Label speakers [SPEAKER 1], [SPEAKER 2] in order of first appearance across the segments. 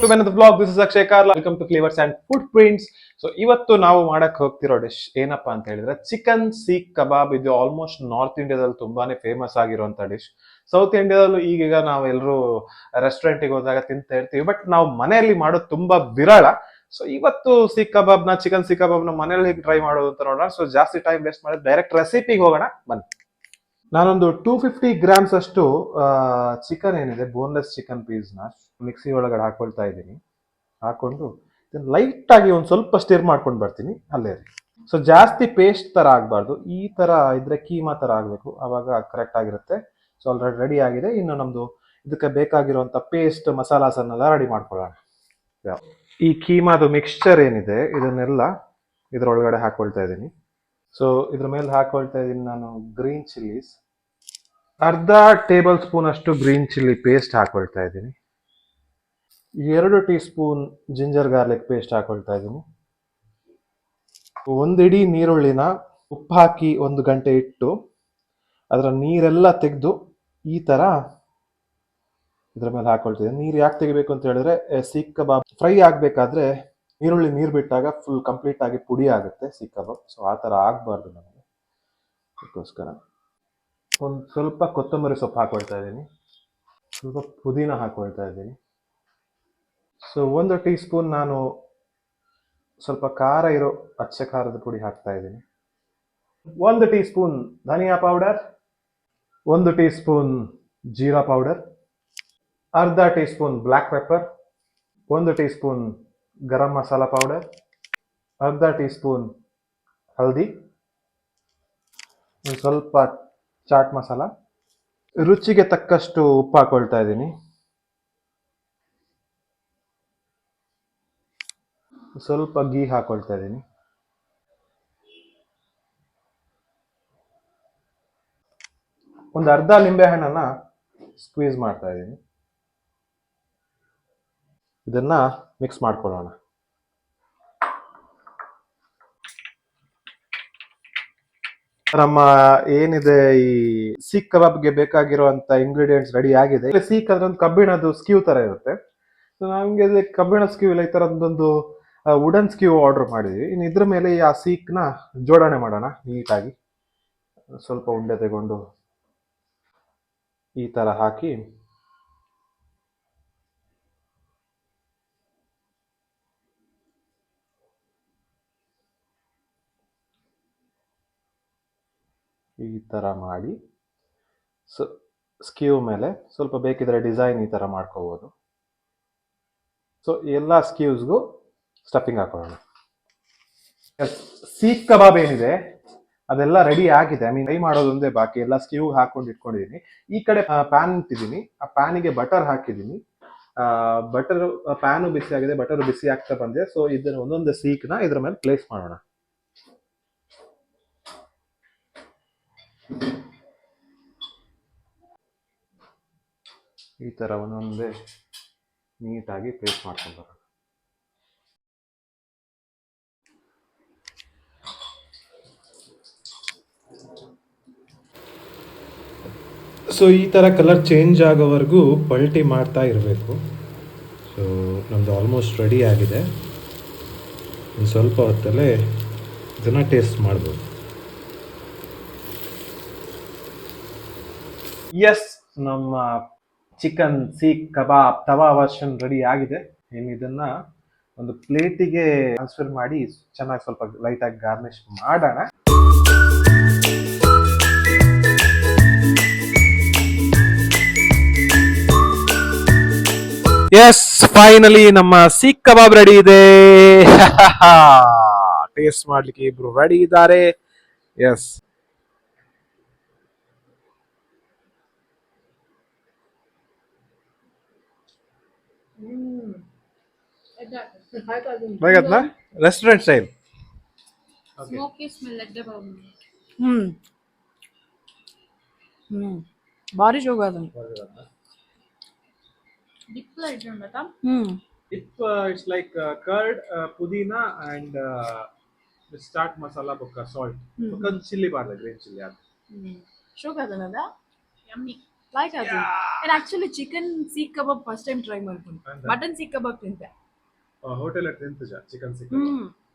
[SPEAKER 1] To men blog. This is Akshay Karla. Welcome to flavours and food prints. So ಇವತ್ತು ನಾವು ಮಾಡಕ್ ಹೋಗ್ತಿರೋ dish ಏನಪ್ಪಾ ಅಂತ ಹೇಳಿದ್ರೆ ಚಿಕನ್ ಸೀಖ್ ಕಬಾಬ್. ಇದು ಆಲ್ಮೋಸ್ಟ್ ನಾರ್ತ್ ಇಂಡಿಯಾದಲ್ಲಿ ತುಂಬಾನೇ ಫೇಮಸ್ ಆಗಿರುವಂತ ಡಿಶ್. ಸೌತ್ ಇಂಡಿಯಾದಲ್ಲೂ ಈಗೀಗ ನಾವು ಎಲ್ಲರೂ ರೆಸ್ಟೋರೆಂಟ್ಗೆ ಹೋದಾಗ ತಿಂತಾ ಇರ್ತೀವಿ, ಬಟ್ ನಾವು ಮನೆಯಲ್ಲಿ ಮಾಡೋದು ತುಂಬಾ ವಿರಳ. ಸೊ ಇವತ್ತು ಸೀಖ್ ಕಬಾಬ್ ನ ಚಿಕನ್ ಸೀಖ್ ಕಬಾಬ್ ನ ಮನೇಲಿ ಹೇಗೆ ಟ್ರೈ ಮಾಡೋದು ಅಂತ ನೋಡೋಣ. ಸೊ ಜಾಸ್ತಿ ಟೈಮ್ ವೇಸ್ಟ್ ಮಾಡಿ ಡೈರೆಕ್ಟ್ ರೆಸಿಪಿಗೆ ಹೋಗೋಣ ಬನ್ನಿ. ನಾನೊಂದು 250 ಗ್ರಾಮ್ಸ್ ಅಷ್ಟು ಚಿಕನ್ ಏನಿದೆ, ಬೋನ್ಲೆಸ್ ಚಿಕನ್ ಪೀಸ್ ನ ಮಿಕ್ಸಿ ಒಳಗಡೆ ಹಾಕೊಳ್ತಾ ಇದ್ದೀನಿ. ಹಾಕೊಂಡು ಲೈಟ್ ಆಗಿ ಒಂದ್ ಸ್ವಲ್ಪ ಸ್ಟಿರ್ ಮಾಡ್ಕೊಂಡು ಬರ್ತೀನಿ ಅಲ್ಲೇ. ಸೊ ಜಾಸ್ತಿ ಪೇಸ್ಟ್ ತರ ಆಗ್ಬಾರ್ದು, ಈ ತರ ಇದ್ರೆ ಕೀಮಾ ತರ ಆಗ್ಬೇಕು, ಅವಾಗ ಕರೆಕ್ಟ್ ಆಗಿರುತ್ತೆ. ಸೊ ಆಲ್ರೆಡಿ ರೆಡಿ ಆಗಿದೆ. ಇನ್ನು ನಮ್ದು ಇದಕ್ಕೆ ಬೇಕಾಗಿರುವಂತ ಪೇಸ್ಟ್ ಮಸಾಲಾಸ್ ಅನ್ನೆಲ್ಲ ರೆಡಿ ಮಾಡ್ಕೊಳ್ಳೋಣ. ಈ ಕೀಮಾದು ಮಿಕ್ಸ್ಚರ್ ಏನಿದೆ ಇದನ್ನೆಲ್ಲ ಇದ್ರೊಳಗಡೆ ಹಾಕೊಳ್ತಾ ಇದ್ದೀನಿ. ಸೊ ಇದ್ರ ಮೇಲೆ ಹಾಕೊಳ್ತಾ ಇದ್ದೀನಿ ನಾನು ಗ್ರೀನ್ ಚಿಲ್ಲೀಸ್. ಅರ್ಧ ಟೇಬಲ್ ಸ್ಪೂನ್ ಅಷ್ಟು ಗ್ರೀನ್ ಚಿಲ್ಲಿ ಪೇಸ್ಟ್ ಹಾಕೊಳ್ತಾ ಇದ್ದೀನಿ. 2 tea spoon ginger garlic paste ಹಾಕೊಳ್ತಾ ಇದ್ದೀನಿ. ಒಂದಿಡೀ ನೀರುಳ್ಳಿನ ಉಪ್ಪು ಹಾಕಿ 1 ಗಂಟೆ ಇಟ್ಟು ಅದರ ನೀರೆಲ್ಲ ತೆಗೆದು ಈ ತರ ಇದ್ರ ಮೇಲೆ ಹಾಕೊಳ್ತಿದ್ದೀನಿ. ನೀರು ಯಾಕೆ ತೆಗಿಬೇಕು ಅಂತ ಹೇಳಿದ್ರೆ ಸೀಖ್ ಕಬಾಬ್ ಫ್ರೈ ಆಗ್ಬೇಕಾದ್ರೆ ಈರುಳ್ಳಿ ನೀರು ಬಿಟ್ಟಾಗ ಫುಲ್ ಕಂಪ್ಲೀಟ್ ಆಗಿ ಪುಡಿ ಆಗುತ್ತೆ ಸೀಖ್ ಕಬಾಬ್. ಸೊ ಆ ತರ ಆಗ್ಬಾರ್ದು ನಮಗೆ, ಅದಕ್ಕೋಸ್ಕರ. ಒಂದು ಸ್ವಲ್ಪ ಕೊತ್ತಂಬರಿ ಸೊಪ್ಪು ಹಾಕೊಳ್ತಾ ಇದ್ದೀನಿ, ಸ್ವಲ್ಪ ಪುದೀನ ಹಾಕೊಳ್ತಾ ಇದ್ದೀನಿ. ಸೊ 1 ಟೀ ಸ್ಪೂನ್ ನಾನು ಸ್ವಲ್ಪ ಖಾರ ಇರೋ ಅಚ್ಚ ಖಾರದ ಪುಡಿ ಹಾಕ್ತಾ ಇದ್ದೀನಿ. 1 ಟೀ ಸ್ಪೂನ್ ಧನಿಯಾ ಪೌಡರ್, 1 ಟೀ ಸ್ಪೂನ್ ಜೀರಾ ಪೌಡರ್, ಅರ್ಧ teaspoon black pepper, 1 teaspoon garam masala powder, ಅರ್ಧ ಟೀ ಸ್ಪೂನ್ ಹಲ್ದಿ, ಒಂದು ಸ್ವಲ್ಪ ಚಾಟ್ ಮಸಾಲ, ರುಚಿಗೆ ತಕ್ಕಷ್ಟು ಉಪ್ಪು ಹಾಕೊಳ್ತಾ ಇದ್ದೀನಿ. ಸ್ವಲ್ಪ ಗೀ ಹಾಕೊಳ್ತಾ ಇದ್ದೀನಿ. ಒಂದು ಅರ್ಧ ನಿಂಬೆ ಹಣ್ಣನ್ನ ಸ್ಕ್ವೀಸ್ ಮಾಡ್ತಾ ಇದ್ದೀನಿ. ಇದನ್ನ ಮಿಕ್ಸ್ ಮಾಡ್ಕೊಳ್ಳೋಣ. ನಮ್ಮ ಏನಿದೆ ಈ ಸೀಖ್ ಕಬಾಬ್ಗೆ ಬೇಕಾಗಿರುವಂತ ಇಂಗ್ರೀಡಿಯೆಂಟ್ಸ್ ರೆಡಿ ಆಗಿದೆ. ಸೀಖ್ ಅಂದ್ರೆ ಒಂದು ಕಬ್ಬಿಣದ್ದು ಸ್ಕ್ಯೂ ತರ ಇರುತ್ತೆ. ಸೊ ನಮ್ಗೆ ಕಬ್ಬಿಣ ಸ್ಕ್ಯೂ ಇಲ್ಲ, ಈ ತರದೊಂದು ವುಡನ್ ಸ್ಕ್ಯೂ ಆರ್ಡರ್ ಮಾಡಿದ್ವಿ. ಇನ್ನು ಇದ್ರ ಮೇಲೆ ಆ ಸೀಖ್ ನ ಜೋಡಣೆ ಮಾಡೋಣ ನೀಟಾಗಿ. ಸ್ವಲ್ಪ ಉಂಡೆ ತಗೊಂಡು ಈ ತರ ಹಾಕಿ ಈ ತರ ಮಾಡಿ ಸ್ಕ್ಯೂ ಮೇಲೆ ಸ್ವಲ್ಪ ಬೇಕಿದ್ರೆ ಡಿಸೈನ್ ಈ ತರ ಮಾಡ್ಕೋಬಹುದು. ಸೊ ಎಲ್ಲ ಸ್ಕ್ಯೂಸ್ಗೂ ಸ್ಟಫಿಂಗ್ ಹಾಕೊಳ್ಳೋಣ. ಸೀಖ್ ಕಬಾಬ್ ಏನಿದೆ ಅದೆಲ್ಲ ರೆಡಿ ಆಗಿದೆ. ಐ ಮೀನ್ ಫ್ರೈ ಮಾಡೋದೊಂದೇ ಬಾಕಿ. ಎಲ್ಲ ಸ್ಕ್ಯೂ ಹಾಕೊಂಡು ಇಟ್ಕೊಂಡಿದ್ದೀನಿ. ಈ ಕಡೆ ಪ್ಯಾನ್ ಇಟ್ಟಿದ್ದೀನಿ, ಆ ಪ್ಯಾನಿಗೆ ಬಟರ್ ಹಾಕಿದ್ದೀನಿ. ಬಟರ್ ಪ್ಯಾನು ಬಿಸಿ ಆಗಿದೆ, ಬಟರ್ ಬಿಸಿ ಆಗ್ತಾ ಬಂದಿದೆ. ಸೊ ಇದನ್ನ ಒಂದೊಂದು ಸೀಖ್ನ ಇದ್ರ ಮೇಲೆ ಪ್ಲೇಸ್ ಮಾಡೋಣ. ಈ ತರ ಒಂದೊಂದೇ ನೀಟಾಗಿ ಪ್ಲೇಸ್ ಮಾಡ್ಕೊಂಡು ಬರೋಣ. ಸೊ ಈ ಥರ ಕಲರ್ ಚೇಂಜ್ ಆಗೋವರೆಗೂ ಪಲ್ಟಿ ಮಾಡ್ತಾ ಇರಬೇಕು. ಸೊ ನಮ್ಮದು ಆಲ್ಮೋಸ್ಟ್ ರೆಡಿ ಆಗಿದೆ. ಇನ್ನು ಸ್ವಲ್ಪ ಹೊತ್ತಲ್ಲೇ ಇದನ್ನು ಟೇಸ್ಟ್ ಮಾಡ್ಬೋದು. ಎಸ್, ನಮ್ಮ ಚಿಕನ್ ಸೀಖ್ ಕಬಾಬ್ ತವಾ ವರ್ಷನ್ ರೆಡಿ ಆಗಿದೆ. ಇನ್ನು ಇದನ್ನ ಒಂದು ಪ್ಲೇಟಿಗೆ ಟ್ರಾನ್ಸ್ಫರ್ ಮಾಡಿ ಚೆನ್ನಾಗಿ ಸ್ವಲ್ಪ ಲೈಟಾಗಿ ಗಾರ್ನಿಶ್ ಮಾಡೋಣ. ಎಸ್, ಫೈನಲಿ ನಮ್ಮ ಸೀಖ್ ಕಬಾಬ್ ರೆಡಿ ಇದೆ. ಟೇಸ್ಟ್ ಮಾಡ್ಲಿಕ್ಕೆ ಇಬ್ರು ರೆಡಿ ಇದ್ದಾರೆ. ಎಸ್, ಹೇಗತ್ನಾ ರೆಸ್ಟೋರೆಂಟ್ ಸ್ಟೈಲ್
[SPEAKER 2] ಸ್ಮೋಕಿ ಸ್ಮೆಲ್ ಲಡ್ಡೆ ಬಾಬು.
[SPEAKER 3] ಭಾರಿ ಶೋಗಾದ
[SPEAKER 2] ಡಿಪ್ ಲೈಟ್ ಉಂಟಾ?
[SPEAKER 1] It's like curd, pudina and start masala bukka salt. Bukka chili barda green chili adu.
[SPEAKER 3] ಶೋಗಾದನದ
[SPEAKER 2] yummy.
[SPEAKER 3] Like I think. And actually chicken seek kebab first time try ಮಾಡ್ತೀನಿ. Mutton seek kebab ತಿಂತೆ.
[SPEAKER 1] Hotel ತಿಂತಿದ್ದ chicken seekh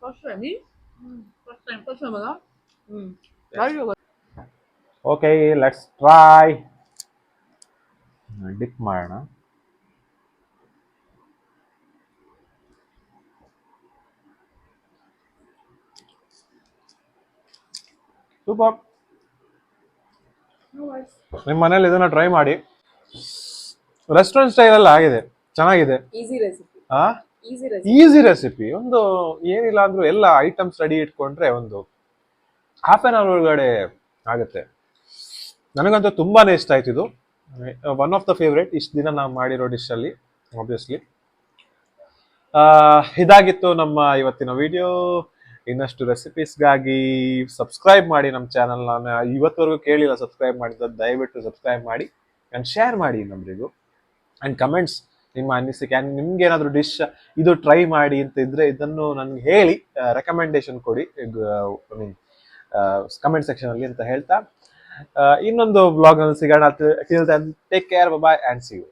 [SPEAKER 3] First time.
[SPEAKER 2] First time
[SPEAKER 3] First time ಅಲ್ಲ? Very good.
[SPEAKER 1] Okay let's try dip ಮಾಡೋಣ super ನಿಮ್ಮ ಮನೇಲಿ ಇದನ್ನ try ಮಾಡಿ restaurant style ಅಲ್ಲಿ ಆಗಿದೆ ಚೆನ್ನಾಗಿದೆ
[SPEAKER 3] Easy recipe.
[SPEAKER 1] ಆ
[SPEAKER 3] Easy recipe.
[SPEAKER 1] ಈಸಿ ರೆಸಿಪಿ ಒಂದು ಏನಿಲ್ಲ ಅಂದ್ರೂ ಎಲ್ಲ ಐಟಮ್ಸ್ ರೆಡಿ ಇಟ್ಕೊಂಡ್ರೆ ಒಂದು ಹಾಫ್ ಆನ್ ಅವರ್ ಒಳಗಡೆ ಆಗುತ್ತೆ ನನಗಂತೂ ತುಂಬಾನೇ ಇಷ್ಟ ಆಯ್ತು ಇದು ಒನ್ ಆಫ್ ದ ಫೇವ್ರೇಟ್ ಇಷ್ಟು ದಿನ ನಾವು ಮಾಡಿರೋ ಡಿಶ್ ಅಲ್ಲಿ ಆಬ್ವಿಯಸ್ಲಿ ಇದಾಗಿತ್ತು ನಮ್ಮ ಇವತ್ತಿನ ವಿಡಿಯೋ ಇನ್ನಷ್ಟು ರೆಸಿಪೀಸ್ಗಾಗಿ ಸಬ್ಸ್ಕ್ರೈಬ್ ಮಾಡಿ ನಮ್ಮ ಚಾನಲ್ ನಾನು ಇವತ್ತವರೆಗೂ ಕೇಳಿಲ್ಲ ಸಬ್ಸ್ಕ್ರೈಬ್ ಮಾಡಿದ್ದು ದಯವಿಟ್ಟು ಸಬ್ಸ್ಕ್ರೈಬ್ ಮಾಡಿ ಆ್ಯಂಡ್ ಶೇರ್ ಮಾಡಿ ನಮ್ಮರಿಗೂ ಆ್ಯಂಡ್ ಕಮೆಂಟ್ಸ್ ನಿಮ್ಮ ಅನಿಸಿಕೆ ಆ್ಯಂಡ್ ನಿಮ್ಗೆ ಏನಾದರೂ ಡಿಶ್ ಇದು ಟ್ರೈ ಮಾಡಿ ಅಂತ ಇದ್ರೆ ಇದನ್ನು ನನಗೆ ಹೇಳಿ ರೆಕಮೆಂಡೇಶನ್ ಕೊಡಿ ಮೀನ್ ಕಮೆಂಟ್ ಸೆಕ್ಷನ್ ಅಲ್ಲಿ ಅಂತ ಹೇಳ್ತಾ ಇನ್ನೊಂದು ಬ್ಲಾಗ್ ನಲ್ಲಿ ಸಿಗೋಣ take care bye and see you